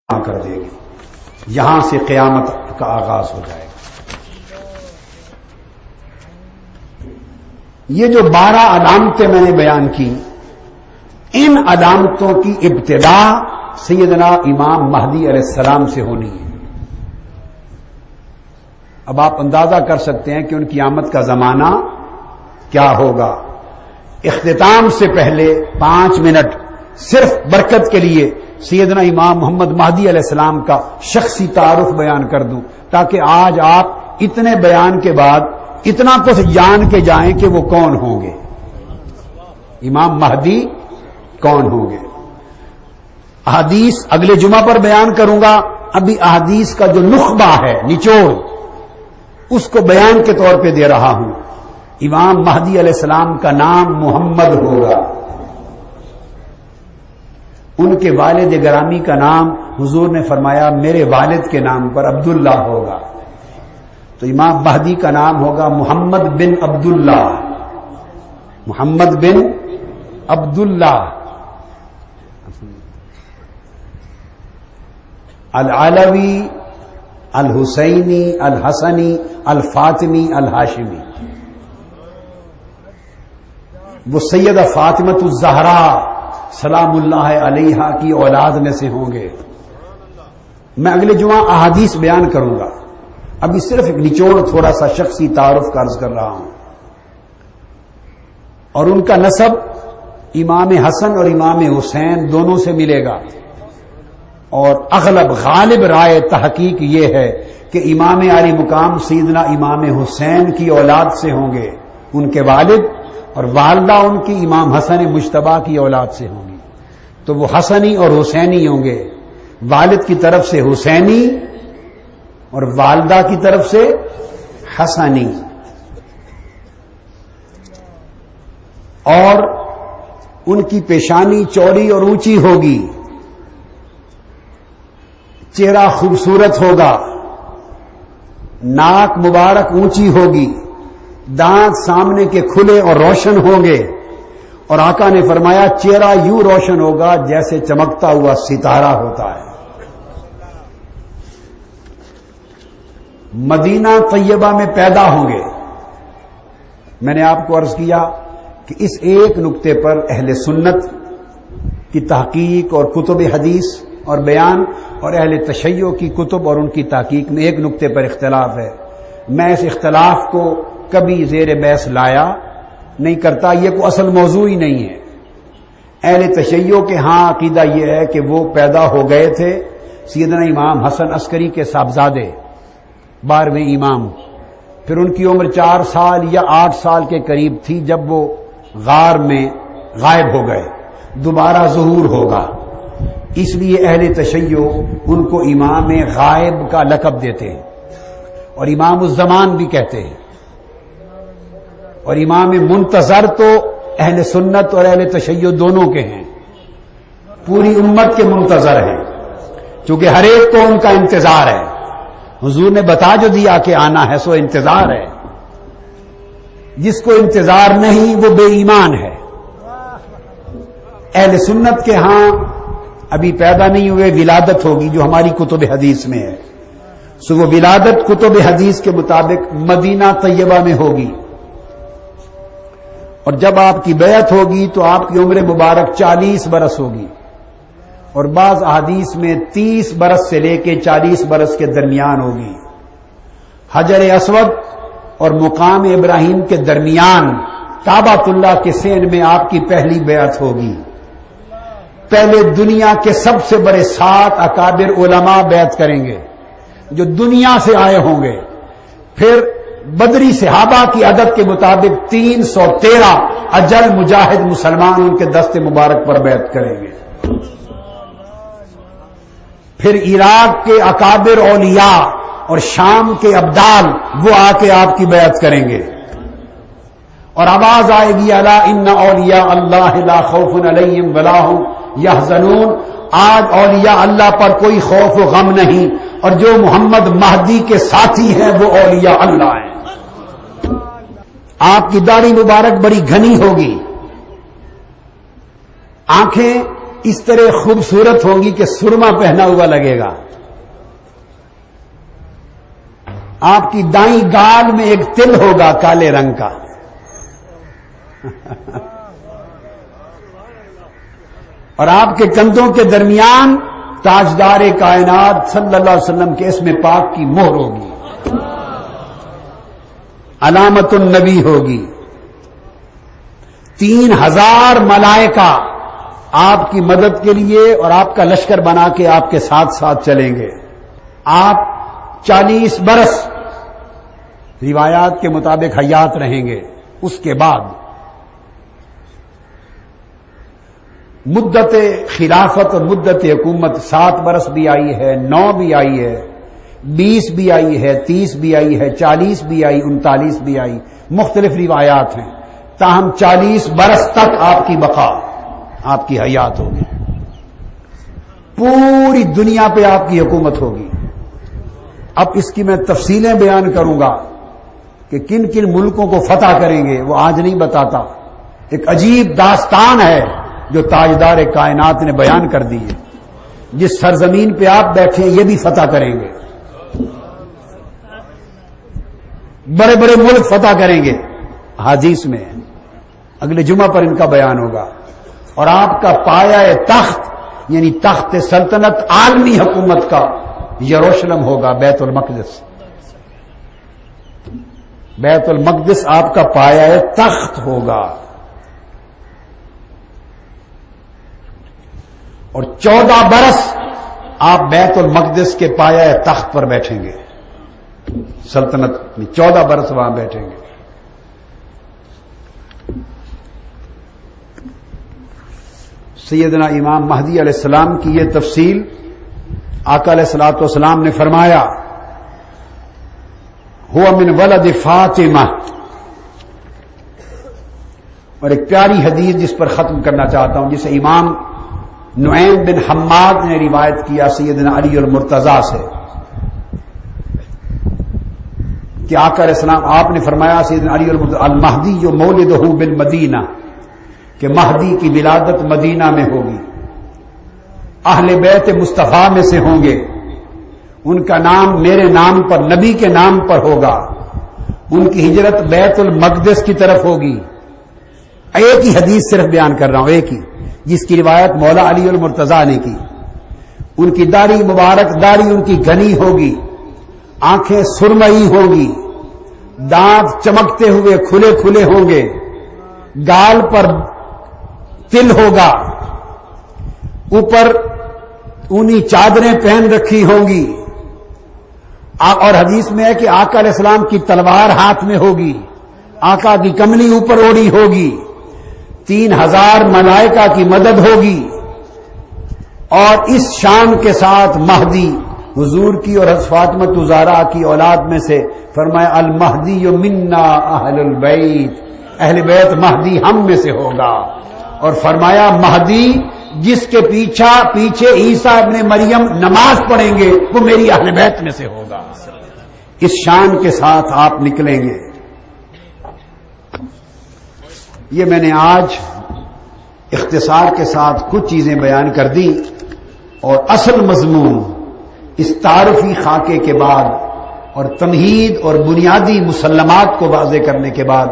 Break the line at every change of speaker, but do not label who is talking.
کر دے گی. یہاں سے قیامت کا آغاز ہو جائے گا. یہ جو 12 علامتیں میں نے بیان کی، ان علامتوں کی ابتدا سیدنا امام مہدی علیہ السلام سے ہونی ہے. اب آپ اندازہ کر سکتے ہیں کہ ان کی آمد کا زمانہ کیا ہوگا. اختتام سے پہلے 5 منٹ صرف برکت کے لیے سیدنا امام محمد مہدی علیہ السلام کا شخصی تعارف بیان کر دوں، تاکہ آج آپ اتنے بیان کے بعد اتنا کچھ جان کے جائیں کہ وہ کون ہوں گے، امام مہدی کون ہوں گے. احادیث اگلے جمعہ پر بیان کروں گا. ابھی احادیث کا جو نخبہ ہے، نچوڑ، اس کو بیان کے طور پہ دے رہا ہوں. امام مہدی علیہ السلام کا نام محمد ہوگا. ان کے والد گرامی کا نام حضور نے فرمایا میرے والد کے نام پر عبداللہ ہوگا. تو امام مہدی کا نام ہوگا محمد بن عبداللہ. محمد بن عبداللہ العلوی الحسینی الحسنی الفاطمی الہاشمی. وہ سیدہ فاطمۃ الزہرا سلام اللہ علیہا کی اولاد میں سے ہوں گے. میں اگلے جمعہ احادیث بیان کروں گا. ابھی صرف ایک نچوڑ تھوڑا سا شخصی تعارف کا عرض کر رہا ہوں. اور ان کا نسب امام حسن اور امام حسین دونوں سے ملے گا. اور اغلب غالب رائے تحقیق یہ ہے کہ امام علی مقام سیدنا امام حسین کی اولاد سے ہوں گے. ان کے والد اور والدہ ان کی امام حسن مجتبی کی اولاد سے ہوں گی. تو وہ حسنی اور حسینی ہوں گے. والد کی طرف سے حسینی اور والدہ کی طرف سے حسنی. اور ان کی پیشانی چوڑی اور اونچی ہوگی. چہرہ خوبصورت ہوگا. ناک مبارک اونچی ہوگی. دانت سامنے کے کھلے اور روشن ہوں گے. اور آقا نے فرمایا چہرہ یوں روشن ہوگا جیسے چمکتا ہوا ستارہ ہوتا ہے. مدینہ طیبہ میں پیدا ہوں گے. میں نے آپ کو عرض کیا کہ اس ایک نقطے پر اہل سنت کی تحقیق اور کتب حدیث اور بیان اور اہل تشیع کی کتب اور ان کی تحقیق میں ایک نقطے پر اختلاف ہے. میں اس اختلاف کو کبھی زیر بحث لایا نہیں کرتا. یہ کوئی اصل موضوع ہی نہیں ہے. اہل تشیع کے ہاں عقیدہ یہ ہے کہ وہ پیدا ہو گئے تھے سیدنا امام حسن عسکری کے صاحبزادے 12ویں امام. پھر ان کی عمر 4 سال یا 8 سال کے قریب تھی جب وہ غار میں غائب ہو گئے. دوبارہ ظہور ہوگا. اس لیے اہل تشیع ان کو امام غائب کا لقب دیتے ہیں اور امام الزمان بھی کہتے ہیں. اور امام منتظر تو اہل سنت اور اہل تشیع دونوں کے ہیں. پوری امت کے منتظر ہیں چونکہ ہر ایک کو ان کا انتظار ہے. حضور نے بتا جو دیا کہ آنا ہے سو انتظار ہے. جس کو انتظار نہیں وہ بے ایمان ہے. اہل سنت کے ہاں ابھی پیدا نہیں ہوئے ولادت ہوگی جو ہماری کتب حدیث میں ہے. سو وہ ولادت کتب حدیث کے مطابق مدینہ طیبہ میں ہوگی. اور جب آپ کی بیعت ہوگی تو آپ کی عمر مبارک 40 برس ہوگی. اور بعض احادیث میں 30 برس سے لے کے 40 برس کے درمیان ہوگی. حجر اسود اور مقام ابراہیم کے درمیان کعبۃ اللہ کے سین میں آپ کی پہلی بیعت ہوگی. پہلے دنیا کے سب سے بڑے 7 اکابر علماء بیعت کریں گے جو دنیا سے آئے ہوں گے. پھر بدری صحابہ کی عدد کے مطابق 313 اجل مجاہد مسلمان ان کے دست مبارک پر بیعت کریں گے. پھر عراق کے اکابر اولیاء اور شام کے ابدال وہ آ کے آپ کی بیعت کریں گے. اور آواز آئے گی الا ان اولیاء اللہ لا خوف علیہم ولا هم یحزنون. آج اولیاء اللہ پر کوئی خوف و غم نہیں. اور جو محمد مہدی کے ساتھی ہیں وہ اولیاء اللہ ہیں. آپ کی داڑھی مبارک بڑی گھنی ہوگی. آنکھیں اس طرح خوبصورت ہوں گی کہ سرما پہنا ہوا لگے گا. آپ کی دائیں گال میں ایک تل ہوگا کالے رنگ کا. اور آپ کے کندھوں کے درمیان تاجدار کائنات صلی اللہ علیہ وسلم کے اسم پاک کی مہر ہوگی، علامت النبی ہوگی. 3000 ملائکہ آپ کی مدد کے لیے اور آپ کا لشکر بنا کے آپ کے ساتھ ساتھ چلیں گے. آپ 40 برس روایات کے مطابق حیات رہیں گے. اس کے بعد مدت خلافت اور مدت حکومت 7 برس بھی آئی ہے، 9 بھی آئی ہے، 20 بھی آئی ہے، 30 بھی آئی ہے، 40 بھی آئی، 39 بھی آئی، مختلف روایات ہیں. تاہم 40 برس تک آپ کی بقا، آپ کی حیات ہوگی. پوری دنیا پہ آپ کی حکومت ہوگی. اب اس کی میں تفصیلیں بیان کروں گا کہ کن کن ملکوں کو فتح کریں گے، وہ آج نہیں بتاتا. ایک عجیب داستان ہے جو تاجدار کائنات نے بیان کر دی ہے. جس سرزمین پہ آپ بیٹھے یہ بھی فتح کریں گے، بڑے بڑے ملک فتح کریں گے. حدیث میں اگلے جمعہ پر ان کا بیان ہوگا. اور آپ کا پایہ تخت یعنی تخت سلطنت عالمی حکومت کا یروشلم ہوگا، بیت المقدس. بیت المقدس آپ کا پایہ تخت ہوگا. اور 14 برس آپ بیت المقدس کے پایہ تخت پر بیٹھیں گے. سلطنت 14 برس وہاں بیٹھیں گے. سیدنا امام مہدی علیہ السلام کی یہ تفصیل آقا علیہ الصلوۃ والسلام نے فرمایا، ہوا من ولد فاطمہ. اور ایک پیاری حدیث جس پر ختم کرنا چاہتا ہوں، جسے امام نعیم بن حماد نے روایت کیا سیدنا علی المرتضیٰ سے، کہ آقا علیہ السلام آپ نے فرمایا سیدنا علی المرتضیٰ المہدی جو مولدہ بالمدینہ، کہ مہدی کی ولادت مدینہ میں ہوگی، اہل بیت مصطفیٰ میں سے ہوں گے، ان کا نام میرے نام پر نبی کے نام پر ہوگا، ان کی ہجرت بیت المقدس کی طرف ہوگی. ایک ہی حدیث صرف بیان کر رہا ہوں، ایک ہی، جس کی روایت مولا علی المرتضیٰ نے کی. ان کی داڑھی مبارک، داڑھی ان کی گھنی ہوگی، آنکھیں سرمئی ہوں گی، دانت چمکتے ہوئے کھلے کھلے ہوں گے، گال پر تل ہوگا، اوپر اونی چادریں پہن رکھی ہوں گی. اور حدیث میں ہے کہ آقا علیہ السلام کی تلوار ہاتھ میں ہوگی، آقا کی کملی اوپر اوڑی ہوگی، 3000 ملائکہ کی مدد ہوگی. اور اس شان کے ساتھ مہدی حضور کی اور حضرت فاطمہ زہرا کی اولاد میں سے فرمایا المہدی منا اہل البیت، اہل بیت مہدی ہم میں سے ہوگا. اور فرمایا مہدی جس کے پیچھے عیسیٰ ابن مریم نماز پڑھیں گے وہ میری اہل بیت میں سے ہوگا. اس شان کے ساتھ آپ نکلیں گے. یہ میں نے آج اختصار کے ساتھ کچھ چیزیں بیان کر دی، اور اصل مضمون اس تعارفی خاکے کے بعد اور تمہید اور بنیادی مسلمات کو واضح کرنے کے بعد